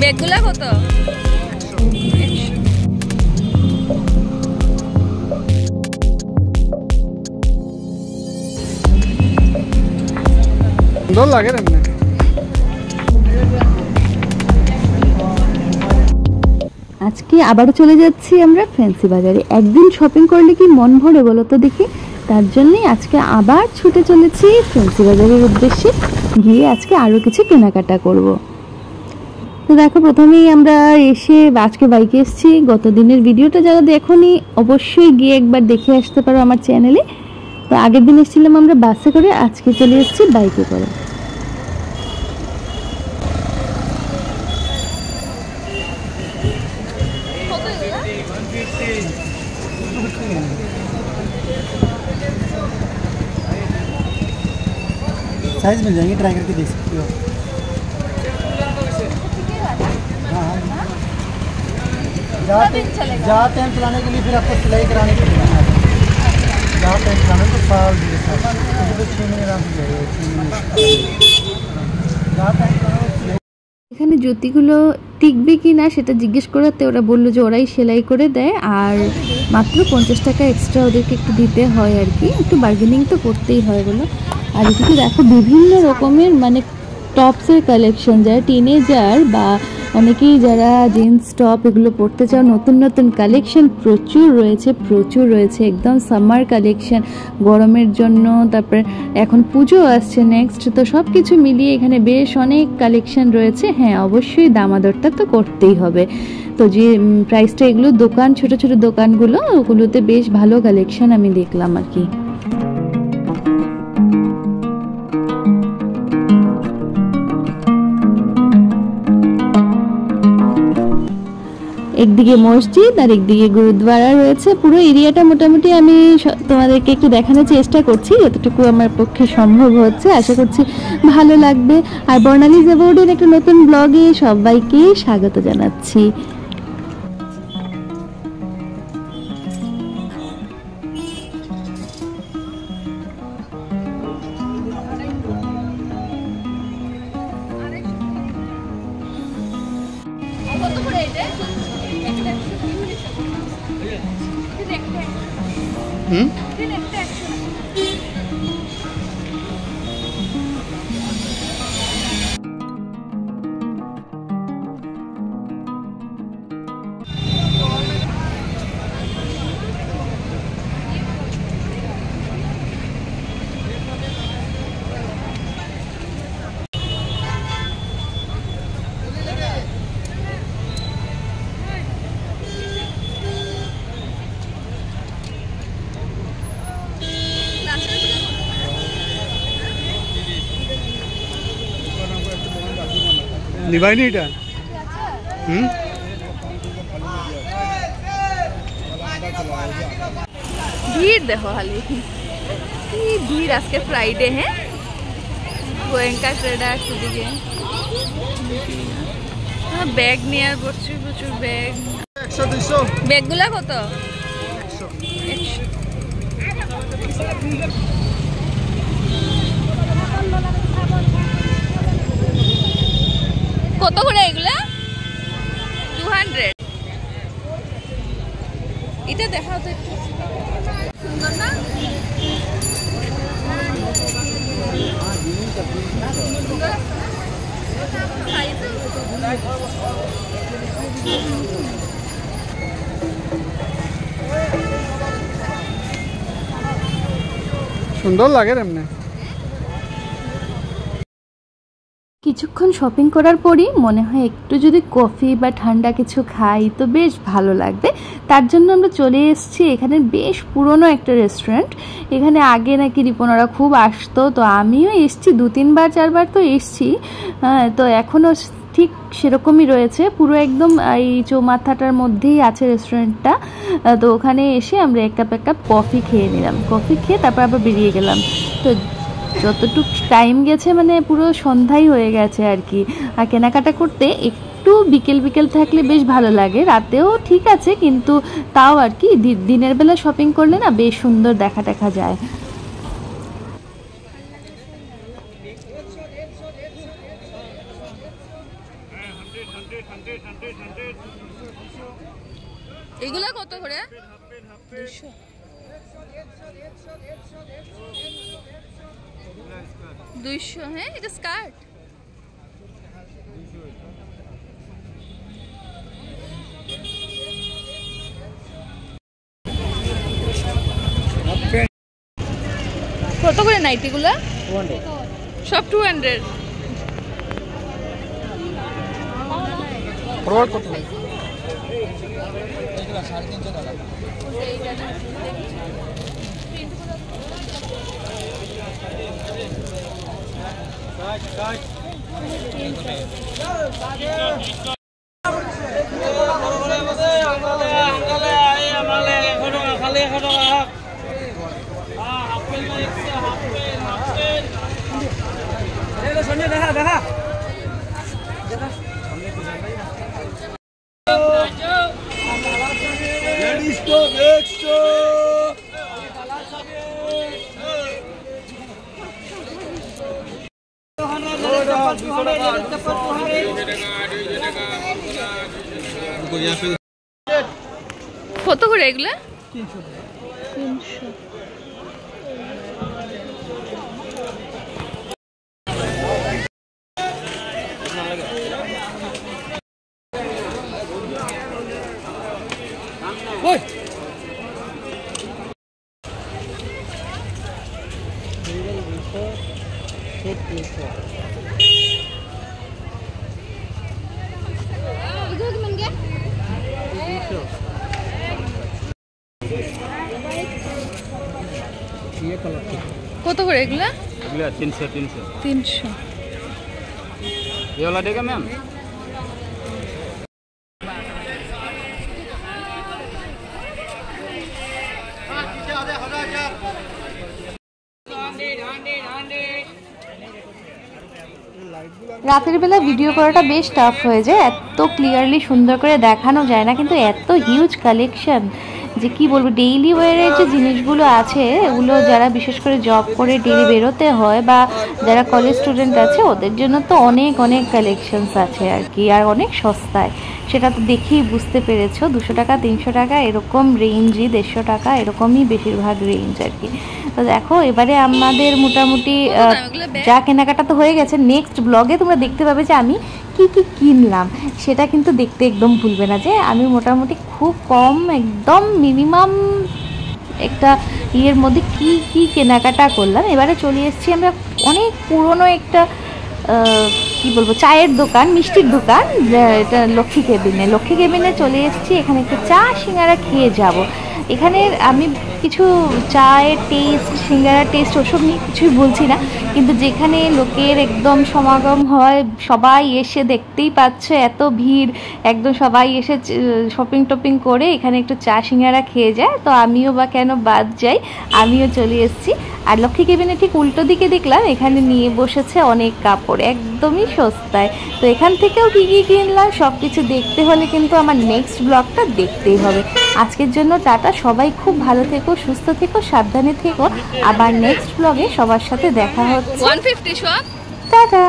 ব্যাগগুলা কত? সুন্দর লাগে এমনি। আজকে আবারও চলে যাচ্ছি আমরা ফ্যান্সি বাজারে। একদিন শপিং করলে কি মন ভরে বলো তো দেখি? তার জন্যই আজকে আবার ছুটে চলেছি ফ্যান্সি বাজারের উদ্দেশ্যে, গিয়ে আজকে আরও কিছু কেনাকাটা করব। তো দেখো, প্রথমেই আমরা এসে আজকে বাইকে এসেছি। গত দিনের ভিডিওটা যারা দেখোনি অবশ্যই গিয়ে একবার দেখে আসতে পারো আমার চ্যানেলে। তো আগের দিন এসেছিলাম আমরা বাসে করে, আজকে চলে এসেছি বাইকে করে। साइज मिल जाएंगे, ट्राई करके देख सकते हो। हाँ, जाते हैं चलाने के लिए, फिर आपको सिलाई कराने के लिए जाते हैं चलाने तो साल 6 महीने आराम से जाते हैं। এখানে জুতিগুলো টিকবে কি না সেটা জিজ্ঞেস করাতে ওরা বললো যে ওরাই সেলাই করে দেয়, আর মাত্র 50 টাকা এক্সট্রা ওদেরকে একটু দিতে হয় আর কি, একটু বার্গেনিং তো করতেই হয় বলো। আর এদিকে দেখো বিভিন্ন রকমের মানে টপসের কালেকশন, যারা টিনেজার বা অনেকেই যারা জিন্স টপ এগুলো পরতে চাও, নতুন নতুন কালেকশন প্রচুর রয়েছে একদম সামার কালেকশন গরমের জন্য। তারপরে এখন পুজো আসছে নেক্সট, তো সব কিছু মিলিয়ে এখানে বেশ অনেক কালেকশন রয়েছে। হ্যাঁ, অবশ্যই দামাদরটা তো করতেই হবে। তো যে প্রাইসটা, এগুলো দোকান, ছোট ছোট দোকানগুলো, ওগুলোতে বেশ ভালো কালেকশন আমি দেখলাম আর কি। একদিকে মসজিদ আর একদিকে গুরুদ্বারা রয়েছে। পুরো এরিয়াটা মোটামুটি আমি তোমাদেরকে একটু দেখানোর চেষ্টা করছি, যতটুকু আমার পক্ষে সম্ভব হচ্ছে। আশা করছি ভালো লাগবে। আর বর্ণালী জাবোর্ডের একটা নতুন ব্লগে সবাইকে স্বাগত জানাচ্ছি। নিবাইনি এটা। ভিড় দেখো খালি, কি ভিড়। আজকে ফ্রাইডে, হ্যাঁ, গোয়েঙ্কা ট্রেডার্স ওদিকে ব্যাগ নিয়ে প্রচুর প্রচুর ব্যাগ। ব্যাগগুলা কত? কত করে এগুলা? 200। এটা দেখাও তো একটু, সুন্দর না? সুন্দর লাগে এমনি। কিছুক্ষণ শপিং করার পরই মনে হয় একটু যদি কফি বা ঠান্ডা কিছু খাই তো বেশ ভালো লাগবে। তার জন্য আমরা চলে এসেছি এখানে বেশ পুরনো একটা রেস্টুরেন্ট। এখানে আগে নাকি রিপনারা খুব আসতো, তো আমিও এসেছি 2-3 বার 4 বার তো এসেছি। হ্যাঁ, তো এখনও ঠিক সেরকমই রয়েছে, পুরো একদম এই চৌমাথাটার মধ্যেই আছে রেস্টুরেন্টটা। তো ওখানে এসে আমরা এক কাপ কফি খেয়ে নিলাম। কফি খেয়ে তারপর আবার বেরিয়ে গেলাম। তো যতটুকু টাইম গেছে মানে পুরো সন্ধ্যাই হয়ে গেছে আর কি। আর কেনাকাটা করতে একটু বিকেল থাকলে বেশ ভালো লাগে, রাতেও ঠিক আছে, কিন্তু তাও আর কি দিনের বেলা শপিং করলে না বেশ সুন্দর দেখা যায়। এগুলা কত করে? 200। হ্যাঁ, এটা স্কার্ট। কত করে নাইটিগুলা? 200 সব 200। ফরওয়ার্ড কত? এগুলা 350 টাকা। কত করে এগুলা? 300 কত করে এগুলা? এগুলা 300। 300। ये वाला देगा मैम? রাতের বেলা ভিডিও করাটা বেশ টাফ হয়ে যায়, এত ক্লিয়ারলি সুন্দর করে দেখানো যায় না, কিন্তু এত হিউজ কালেকশন যে কি বলবো। ডেইলি ওয়ারের যে জিনিসগুলো আছে এগুলো যারা বিশেষ করে জব করে ডেইলি বেরোতে হয় বা যারা কলেজ স্টুডেন্ট আছে ওদের জন্য তো অনেক অনেক কালেকশনস আছে আর কি, আর অনেক সস্তায়। সেটা তো দেখেই বুঝতে পেরেছো। 200 টাকা 300 টাকা এরকম রেঞ্জই, 150 টাকা এরকমই বেশিরভাগ রেঞ্জ আর কি। তো দেখো এবারে আমাদের মোটামুটি যা কেনাকাটা তো হয়ে গেছে। নেক্সট ব্লগে তোমরা দেখতে পাবে যে আমি কি কি কিনলাম, সেটা কিন্তু দেখতে একদম ভুলবে না। যে আমি মোটামুটি খুব কম, একদম মিনিমাম একটা ইয়ের মধ্যে কি কি কেনাকাটা করলাম। এবারে চলে এসেছি আমরা অনেক পুরনো একটা কি বলবো চায়ের দোকান, মিষ্টির দোকান, এটা লক্ষ্মী কেবিনে চলে এসেছি। এখানে একটু চা সিঙ্গারা খেয়ে যাব। এখানে আমি কিছু চায়ের টেস্ট, সিঙ্গারার টেস্ট ওসব নিয়ে কিছুই বলছি না, কিন্তু যেখানে লোকের একদম সমাগম হয়, সবাই এসে দেখতেই পাচ্ছ এত ভিড়, একদম সবাই এসে শপিং টপিং করে এখানে একটু চা সিঙ্গারা খেয়ে যায়। তো আমিও বা কেন বাদ যাই, আমিও চলে এসেছি। আর লক্ষ্মী কেবিনে ঠিক উল্টো দিকে দেখলাম এখানে নিয়ে বসেছে অনেক কাপড়, একদমই সস্তায়। তো এখান থেকেও কী কী কিনলাম সব কিছু দেখতে হলে কিন্তু আমার নেক্সট ব্লগটা দেখতেই হবে। আজকের জন্য টাটা, সবাই খুব ভালো থেকো, সুস্থ থেকো, সাবধানে থেকো। আবার নেক্সট ব্লগে সবার সাথে দেখা হচ্ছে। 150 সব। টাটা।